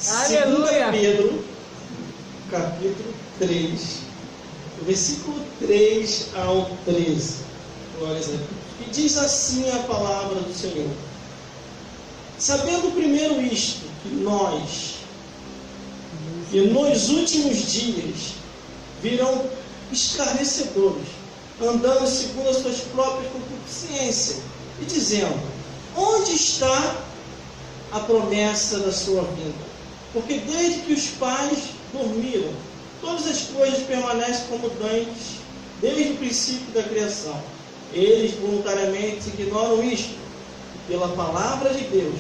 Aleluia. 2 Pedro, capítulo 3, versículo 3 ao 13. Glória a Deus. E diz assim a palavra do Senhor: sabendo primeiro isto, que nos últimos dias virão escarnecedores, andando segundo as suas próprias concupiscências, e dizendo: onde está a promessa da sua vinda? Porque desde que os pais dormiram, todas as coisas permanecem como dantes, desde o princípio da criação. Eles voluntariamente ignoram isto, e pela palavra de Deus,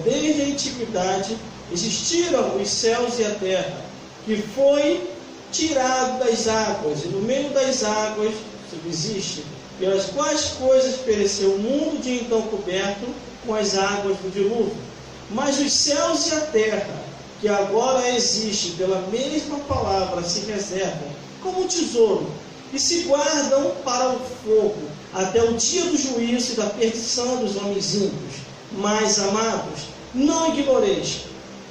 desde a antiguidade existiram os céus e a terra, que foi tirado das águas, e no meio das águas subsiste, pelas quais coisas pereceu o mundo de então coberto com as águas do dilúvio. Mas os céus e a terra, que agora existem pela mesma palavra, se reservam como um tesouro, e se guardam para o fogo, até o dia do juízo e da perdição dos homens ímpios. Mas, amados, não ignoreis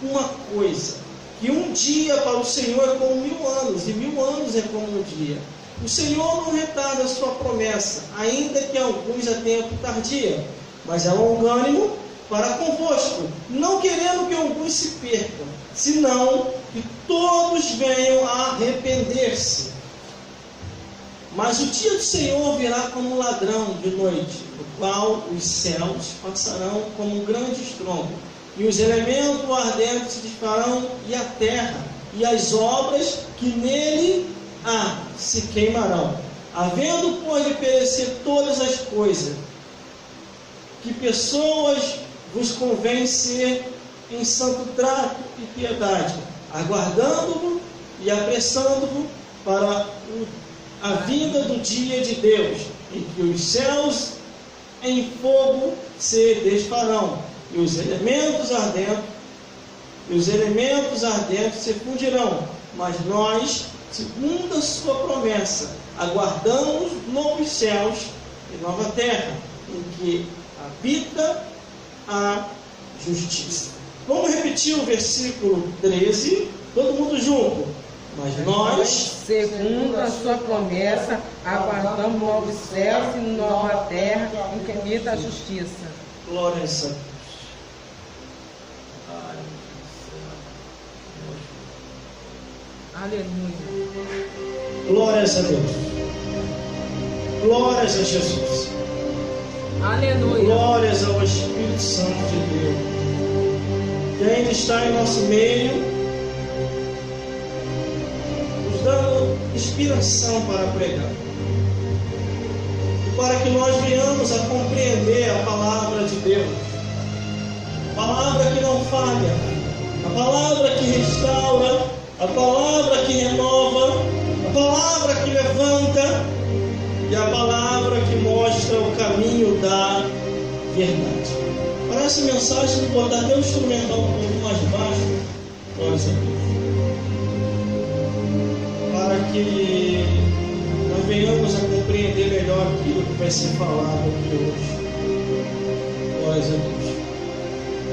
uma coisa, que um dia para o Senhor é como 1000 anos, e 1000 anos é como um dia. O Senhor não retarda a sua promessa, ainda que alguns a tempo tardia, mas é longânimo para convosco, não querendo que alguns se percam, senão que todos venham a arrepender-se. Mas o dia do Senhor virá como um ladrão de noite, no qual os céus passarão como um grande estrondo, e os elementos ardentes se desfarão, e a terra, e as obras que nele há, se queimarão. Havendo, pois, de perecer todas as coisas, que pessoas vos convém ser em santo trato e piedade, aguardando-o e apressando-o para a vinda do dia de Deus, em que os céus em fogo se desfarão, e os elementos ardentes se fundirão. Mas nós, segundo a sua promessa, aguardamos novos céus e nova terra, em que habita a justiça. Vamos repetir o versículo 13, todo mundo junto. Mas nós, segundo a sua promessa, aguardamos novos céus e nova terra, em que habita a justiça. glória a Deus. Aleluia. Glórias a Deus. Glórias a Jesus. Aleluia. Glórias ao Espírito Santo de Deus, que ainda está em nosso meio, nos dando inspiração para pregar, e para que nós venhamos a compreender a palavra de Deus, a palavra que não falha, a palavra que restaura, a palavra que renova, a palavra que levanta e a palavra que mostra o caminho da verdade. Para essa mensagem, vou botar até o instrumental um pouco mais baixo, glória a Deus, para que nós venhamos a compreender melhor aquilo que vai ser falado aqui hoje. Glória a Deus.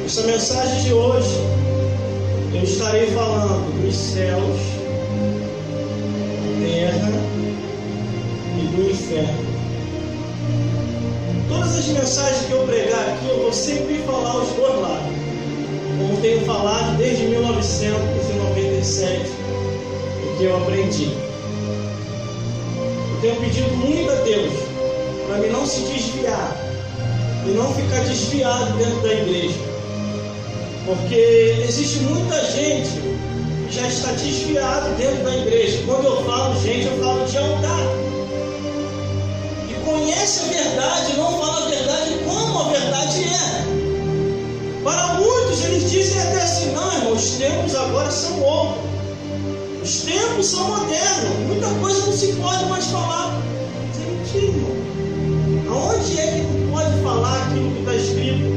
Essa mensagem de hoje, eu estarei falando dos céus, terra e do inferno. Todas as mensagens que eu pregar aqui, eu vou sempre falar os dois lados, como tenho falado desde 1997, o que eu aprendi. Eu tenho pedido muito a Deus para mim não se desviar e não ficar desviado dentro da igreja, porque existe muita gente que já está desviado dentro da igreja. Quando eu falo gente, eu falo de altar, e conhece a verdade, não fala a verdade como a verdade é. Para muitos eles dizem até assim: não, irmão, os tempos agora são outros, os tempos são modernos, muita coisa não se pode mais falar. Isso é mentira, irmão. Aonde é que não pode falar aquilo que está escrito?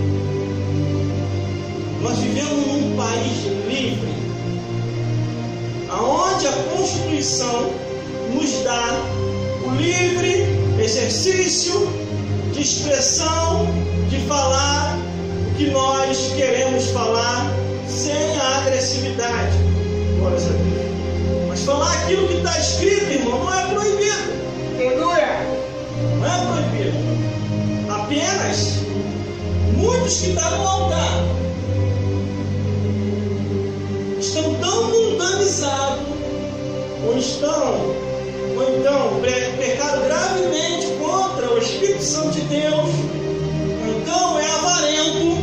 Nós vivemos num país livre, aonde a Constituição nos dá o livre exercício de expressão, de falar o que nós queremos falar, sem a agressividade agressividade. Glórias a Deus. Mas falar aquilo que está escrito, irmão, não é proibido. Não é proibido. Apenas muitos que estão no altar estão tão mundanizados, ou então pecaram gravemente contra o Espírito Santo de Deus, ou então é avarento,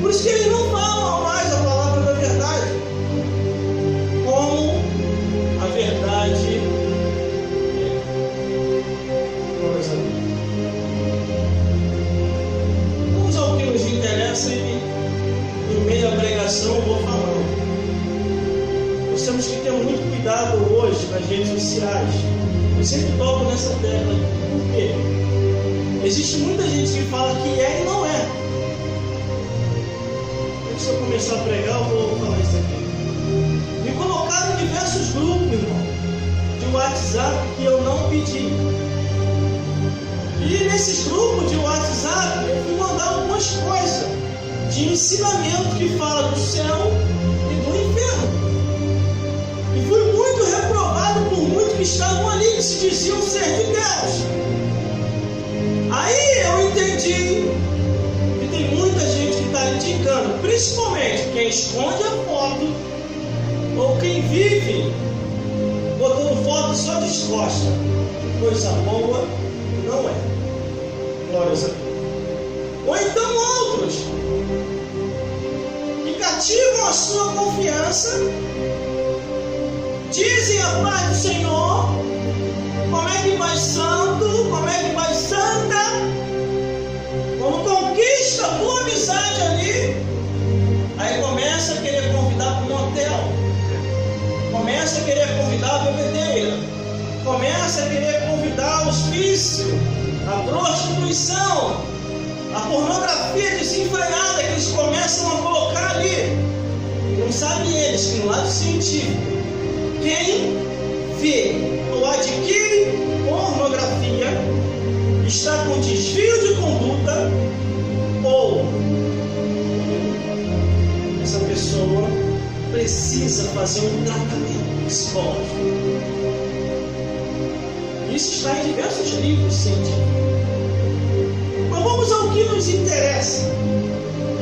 por isso que eles não falam mais a palavra da verdade, como a verdade é. Glórias a Deus. Vamos ao que nos interessa e em meio à pregação eu vou falando. Nós temos que ter muito cuidado hoje nas redes sociais. Eu sempre toco nessa tecla. Por quê? Existe muita gente que fala que é e não é. Antes de eu começar a pregar, eu vou falar isso aqui. Me colocaram em diversos grupos, irmão, de WhatsApp que eu não pedi. E nesses grupos de WhatsApp eu fui mandar algumas coisas de ensinamento que fala do céu e do inferno. E fui muito reprovado por muitos que estavam ali, que se diziam ser de Deus. Aí eu entendi que tem muita gente que está indicando, principalmente quem esconde a foto ou quem vive botando foto só descosta. Coisa boa não é. Glórias a Deus. Ou então outros que cativam a sua confiança, dizem a paz do Senhor, como é que vai santo, como é que vai santa, como conquista a tua amizade ali, aí começa a querer convidar para um motel, começa a querer convidar a bebedeira, começa a querer convidar os vícios, a prostituição, a pornografia desenfreada que eles começam a colocar ali. Não sabem eles que no lado científico, quem vê ou adquire pornografia está com desvio de conduta ou essa pessoa precisa fazer um tratamento psicológico. Isso está em diversos livros científicos. Mas vamos ao que nos interessa.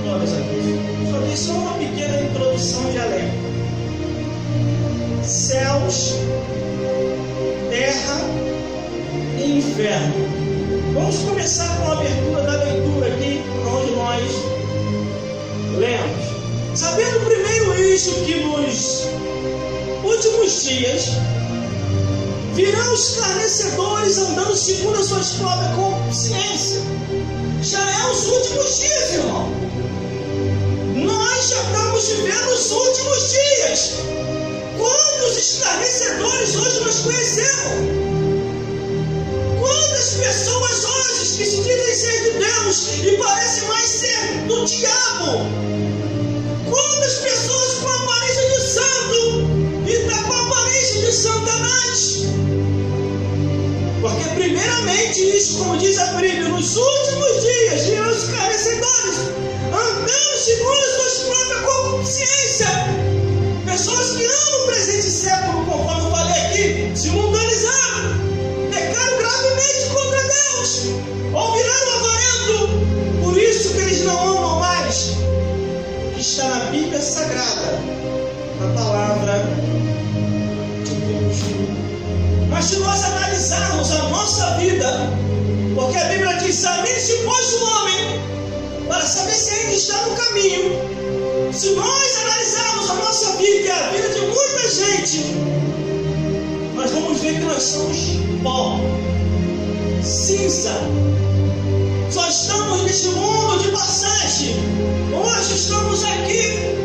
Glórias a Deus. Só dei só uma pequena introdução de alerta. Céus, terra e inferno. Vamos começar com a abertura da leitura aqui, onde nós lemos. Sabendo primeiro isso, que nos últimos dias virão escarnecedores andando segundo as suas próprias consciências. Já é os últimos dias, irmão. Nós já estamos vivendo os últimos dias. Quantos escarnecedores hoje nós conhecemos? Quantas pessoas hoje que se dizem ser de Deus e parecem mais ser do diabo? Quantas pessoas com a aparência de santo e está com a aparência de Satanás? Porque primeiramente isso, como diz a Bíblia, nos últimos dias virão os escarnecedores, andando segundo as suas próprias consciências. Pessoas que amam o presente século, conforme eu falei aqui, se mundanizaram, pecaram gravemente contra Deus, ou viraram avarento. Por isso que eles não amam mais o que está na Bíblia Sagrada, na palavra de Deus. Mas se nós analisarmos a nossa vida, porque a Bíblia diz: examine-se, pois, o homem, para saber se ainda está no caminho. Se nós analisarmos a nossa vida e a vida de muita gente, nós vamos ver que nós somos pó, cinza. Só estamos neste mundo de passagem. Hoje estamos aqui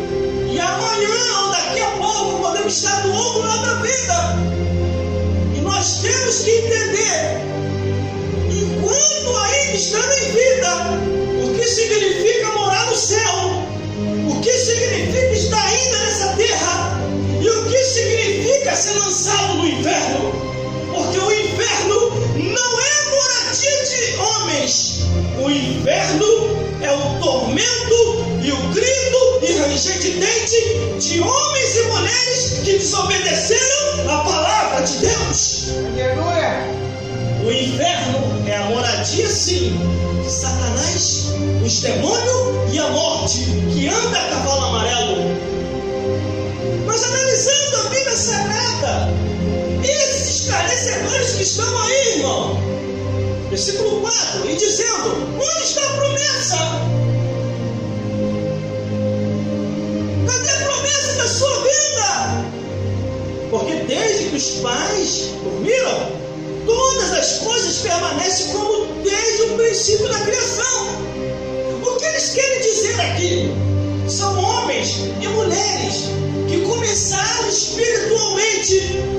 e amanhã ou daqui a pouco podemos estar do outro lado da vida. E nós temos que entender, enquanto ainda estamos em vida, o que significa morar no céu, o que significa estar ainda nessa terra e o que significa ser lançado no inferno. Porque o inferno não é moradia de homens. O inferno é o tormento e o grito e ranger de dente de homens e mulheres que desobedeceram a palavra de Deus. Aleluia. O inferno é a moradia, sim, de Satanás, os demônios e a morte, que anda a cavalo amarelo. Mas analisando a Bíblia Sagrada, esses esclarecedores que estão aí, irmão, versículo 4, e dizendo: onde está a promessa? Cadê a promessa da sua vida? Porque desde que os pais dormiram, todas as coisas permanecem como desde o princípio da criação. O que eles querem dizer aqui? São homens e mulheres que começaram espiritualmente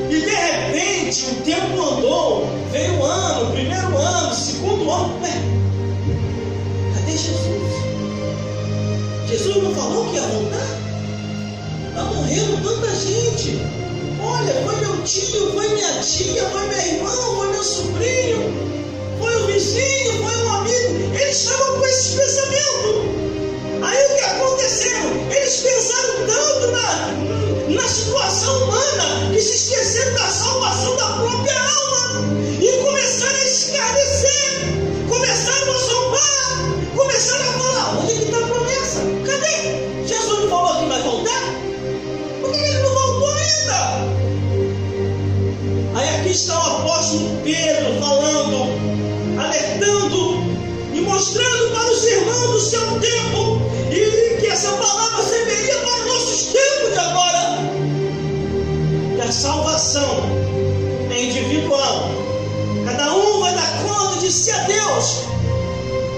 e de repente o tempo andou, veio o ano, primeiro ano, segundo ano. Cadê Jesus? Jesus não falou que ia voltar? Está morrendo tanta gente. Olha, foi meu tio, foi minha tia, foi meu irmão, foi meu sobrinho, foi o vizinho, foi um amigo. Eles estavam com esses pensamentos. Aí o que aconteceu? Eles pensaram tanto na situação humana que se esqueceram da salvação da própria alma e começaram a escarnecer, começaram a zombar, começaram a falar: onde é que está a promessa? Cadê? Jesus não falou que vai voltar? Por que ele não voltou ainda? Aí aqui está o apóstolo Pedro falando, alertando e mostrando para os irmãos do seu tempo, e que essa palavra serviria para os nossos tempos de agora, que a salvação é individual. Cada um vai dar conta de si a Deus.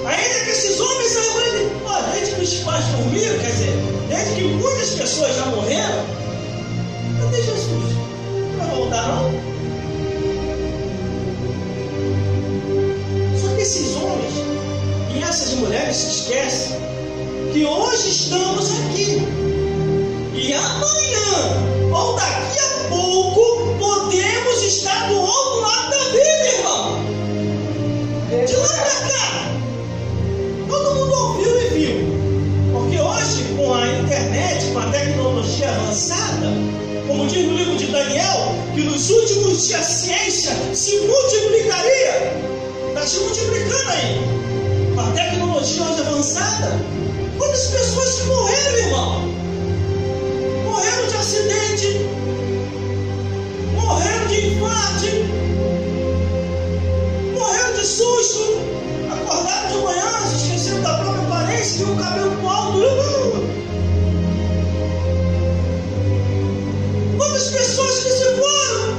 Ainda que esses homens saibam, desde que os pais dormiram, quer dizer, desde que muitas pessoas já morreram, cadê Jesus? Não vai voltar não? Só que esses homens e essas mulheres se esquecem que hoje estamos aqui e amanhã ou daqui a pouco podemos estar do outro lado da vida, irmão. De lá pra cá, todo mundo ouviu e viu, porque hoje com a internet, com a tecnologia avançada, como diz no livro de Daniel, que nos últimos dias a ciência se multiplicaria. Está se multiplicando aí. Com a tecnologia hoje avançada, quantas pessoas que morreram, irmão? Morreram de acidente, morreram de infarto, morreram de susto, acordaram de manhã, se esqueceram da própria aparência, viu o cabelo pro alto. Quantas pessoas que se foram?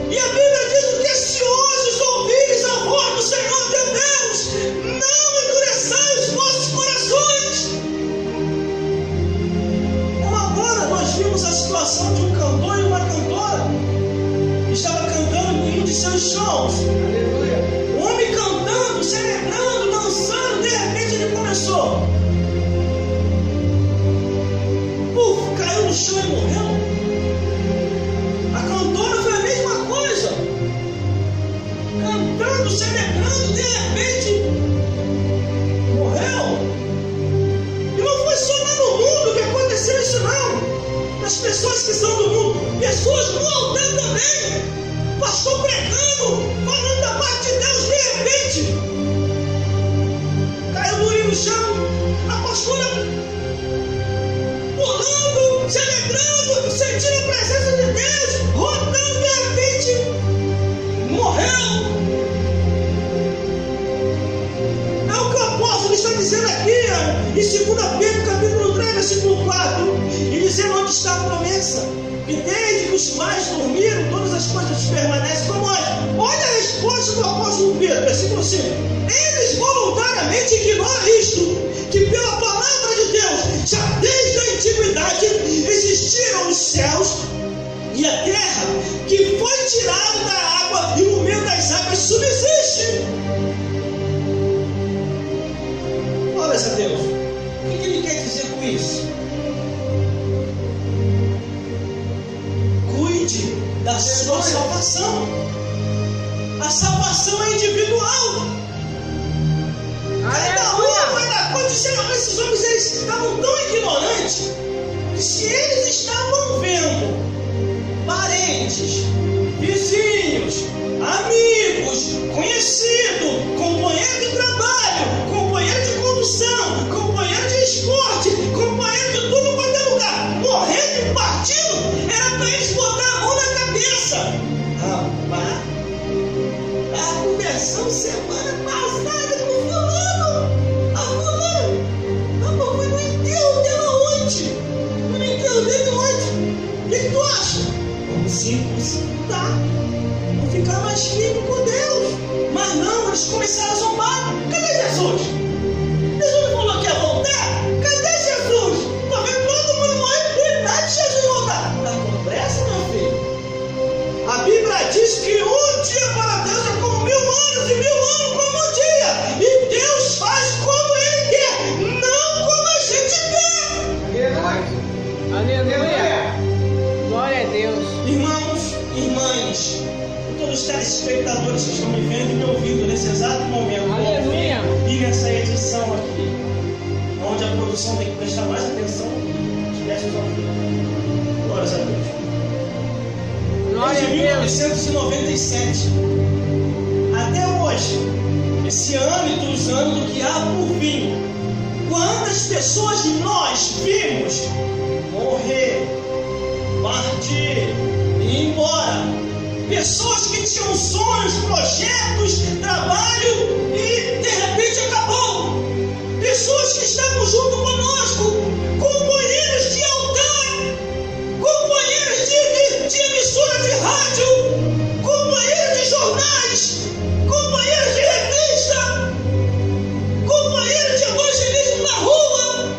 E a Bíblia diz que se hoje ouvires a voz do Senhor teu Deus, não endureçai os vossos corações. Como agora nós vimos a situação de um cantor e uma cantora que estava cantando em um de seus shows. Aleluia. O homem cantando, celebrando, dançando, de repente ele começou. Caiu no chão e morreu. A cantora foi a mesma coisa, cantando, celebrando, de repente morreu. E não foi só lá no mundo que aconteceu isso não. As pessoas que são do mundo, pessoas no altar também, pastor pregando, falando da parte de Deus, de repente caiu durinho no chão. A pastora pulando, celebrando, sentindo a presença de Deus, rodando, de repente morreu. É o que o apóstolo está dizendo aqui, em 2 Pedro, capítulo 3, versículo 4, e dizendo onde está a promessa, que desde que os pais dormiram, todas as coisas permanecem como antes. Olha a resposta do apóstolo Pedro, versículo 5. Eles voluntariamente ignoram isto, que pela palavra de Deus, já desde a antiguidade, existiram os céus e a terra, que foi tirado da água e no meio das águas subsiste. Glória a Deus. O que ele quer dizer com isso? Cuide da sua salvação. A salvação é individual. Cada um vai dar conta de ser. Esses homens eles estavam tão ignorantes voltar, vão ficar mais firmes com Deus. Mas não, eles começaram a zombar. Cadê Jesus? Jesus não falou que ia voltar? Cadê Jesus? Tô vendo todo mundo morrer, e nada de Jesus voltar. Tá com pressa, meu filho? A Bíblia diz que um dia para Deus é como 1000 anos, e 1000 anos como um dia. E Deus faz como Ele quer, não como a gente quer. Aleluia. Glória a Deus. Irmãos, irmãs, e todos os telespectadores que estão me vendo e me ouvindo nesse exato momento, Aleluia. e nessa edição aqui, onde a produção tem que prestar mais atenção, esquece os ouvidos. Glórias a Deus. Glória Desde a Deus. 1997 até hoje, esse ano e dos anos do que há por vir, quantas pessoas nós vimos morrer, partir e ir embora? Pessoas que tinham sonhos, projetos, trabalho e de repente acabou. Pessoas que estavam junto conosco, companheiros de altar, companheiros de emissora de rádio, companheiros de jornais, companheiros de revista, companheiros de evangelismo na rua,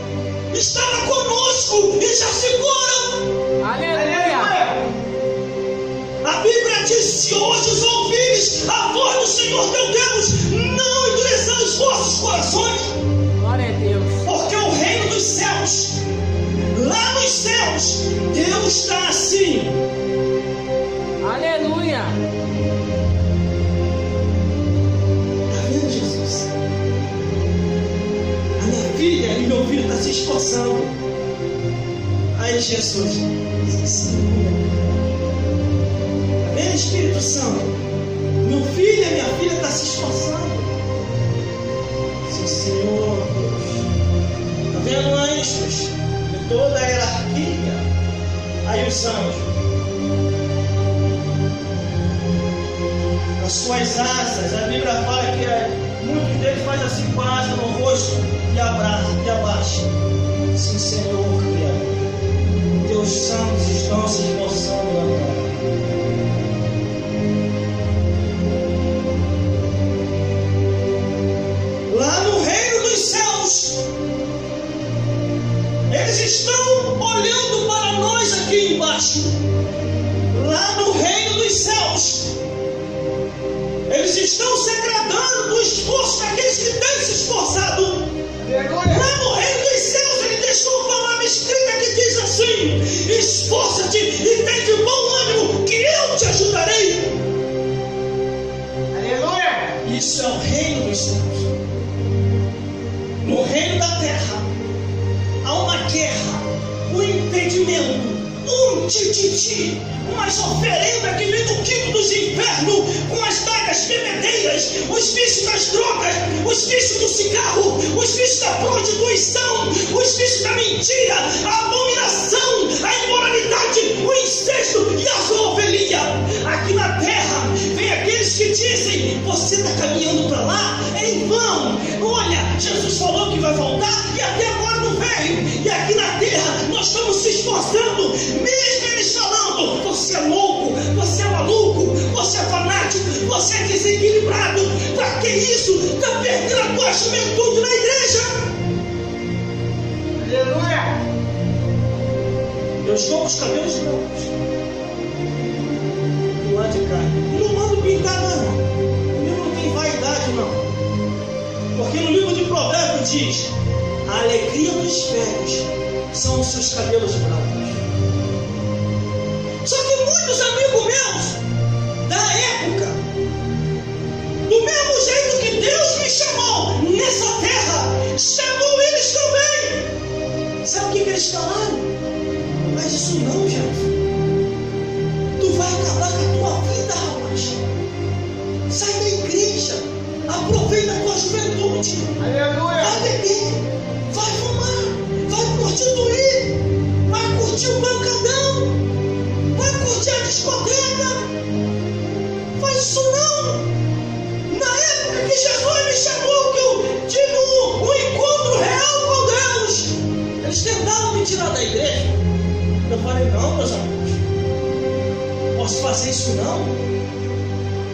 estavam conosco e já se foram. Aleluia. A Bíblia diz: se hoje ouvires a voz do Senhor teu Deus, não endureçam os vossos corações. Glória a Deus. Porque o reino dos céus, lá nos céus, Deus está assim. Aleluia. Está vendo, Jesus? A minha filha e meu filho estão se esforçando. Aí Jesus, Senhor. Está vendo, Espírito Santo? Meu filho e minha filha estão se esforçando. Sim, Senhor Deus. Está vendo, anjos de toda a hierarquia? Aí os anjos, as suas asas, a Bíblia fala que muitos deles fazem assim com a asa no rosto e abaixa. Sim, Senhor Criador, teus santos estão se esforçando na terra. Lá no reino dos céus, eles estão olhando para nós aqui embaixo. Lá no reino dos céus, eles estão se agradando do esforço daqueles que têm se esforçado. Lá no reino dos céus, ele deixou uma palavra escrita que diz assim: esforça-te e tem de bom ânimo, que eu te ajudarei. Aleluia. Isso é o reino dos céus. No reino da terra, há uma guerra, um impedimento, um tititi, umas oferendas que vem do quinto dos infernos, com as dagas bebedeiras, os vícios das drogas, os vícios do cigarro, os vícios da prostituição, os vícios da mentira, a abominação, a imoralidade, o incesto e a zoofilia. Aqui na terra, vem aqueles que dizem: você está caminhando para lá? É em vão. Olha, Jesus falou que vai voltar e até agora não veio. E aqui na terra, nós estamos se esforçando, mesmo eles falando: você é louco, você é maluco, você é fanático, você é desequilibrado. Para que isso? Está perdendo a tua juventude na igreja. Aleluia. Eu estou com os cabelos brancos do lado de cá. Não mando pintar, não. Comigo não tem vaidade, não. Porque no livro de Provérbios diz: a alegria dos velhos são os seus cabelos brancos. Só que muitos amigos meus da época, do mesmo jeito que Deus me chamou nessa terra, chamou eles também. Sabe o que eles falaram? Mas isso não, Jesus. Tu vai acabar com a tua vida, rapaz. Sai da igreja. Aproveita a tua juventude. Aleluia. Vai beber, vai fumar, vai prostituir, vai curtir o bancadão, vai curtir a discoteca. Faz isso não. Na época que Jesus me chamou, que eu tive um encontro real com Deus, eles tentaram me tirar da igreja. Eu falei: não, meus amigos, posso fazer isso não.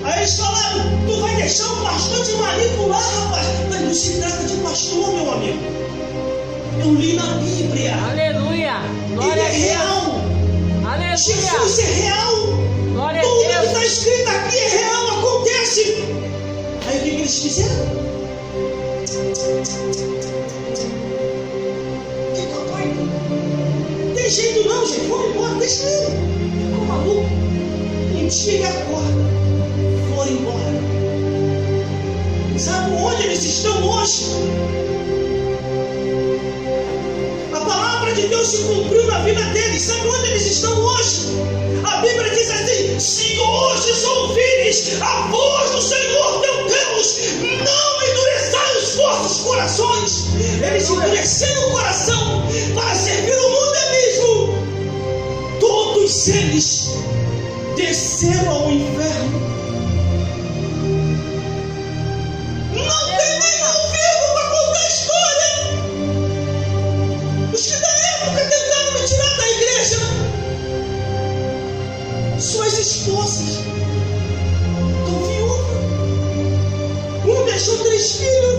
Aí eles falaram, tu vai deixar o pastor te manipular, rapaz. Mas não se trata de pastor, meu amigo. Eu li na Bíblia. Aleluia. Glória Ele é a Deus. real. Aleluia. Jesus é real. Glória a Tudo que Deus. está escrito aqui é real, acontece. Aí o que eles fizeram? Ficou doido. Tem jeito não, gente. Vamos embora, deixa ele. Ficou maluco. Um dia ele acorda. Foram embora. Sabe onde eles estão hoje? A palavra de Deus se cumpriu na vida deles. Sabe onde eles estão hoje? A Bíblia diz assim: se hoje ouvires a voz do Senhor teu Deus, não endureçai os vossos corações. Eles endureceram o coração para servir o mundo mesmo. Todos eles desceram ao inferno. Não tem nenhum vivo para contar a história. Os que da época tentaram me tirar da igreja, suas esposas estão viúvas. Um deixou 3 filhos,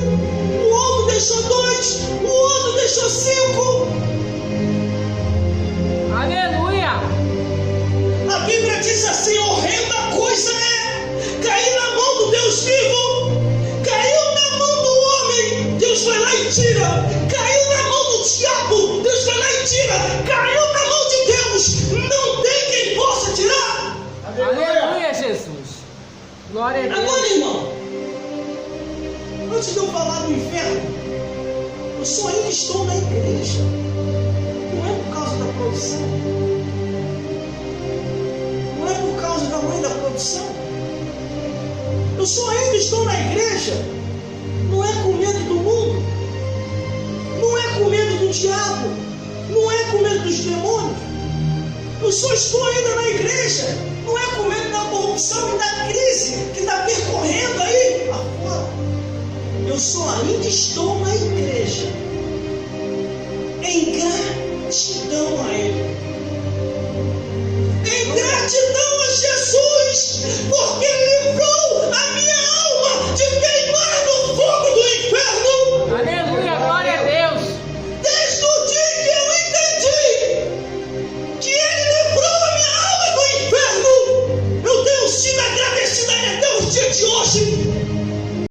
o outro deixou 2, o outro deixou 5. Aleluia. A Bíblia diz assim: horrenda coisa é cair na mão do Deus vivo. Caiu na mão do homem, Deus vai lá e tira. Caiu na mão do diabo, Deus vai lá e tira. Caiu na mão de Deus, não tem quem possa tirar. Aleluia, Jesus. Glória a Deus. Agora, irmão, antes de eu falar do inferno, eu só ainda estou na igreja. Não é por causa da produção. Não é por causa da mãe da produção. Eu só ainda estou na igreja. Não é com medo do mundo. Não é com medo do diabo. Não é com medo dos demônios. Eu só estou ainda na igreja. Não é com medo da corrupção e da crise que está percorrendo aí afora. Eu só ainda estou na igreja em gratidão a Ele. Em gratidão a Jesus,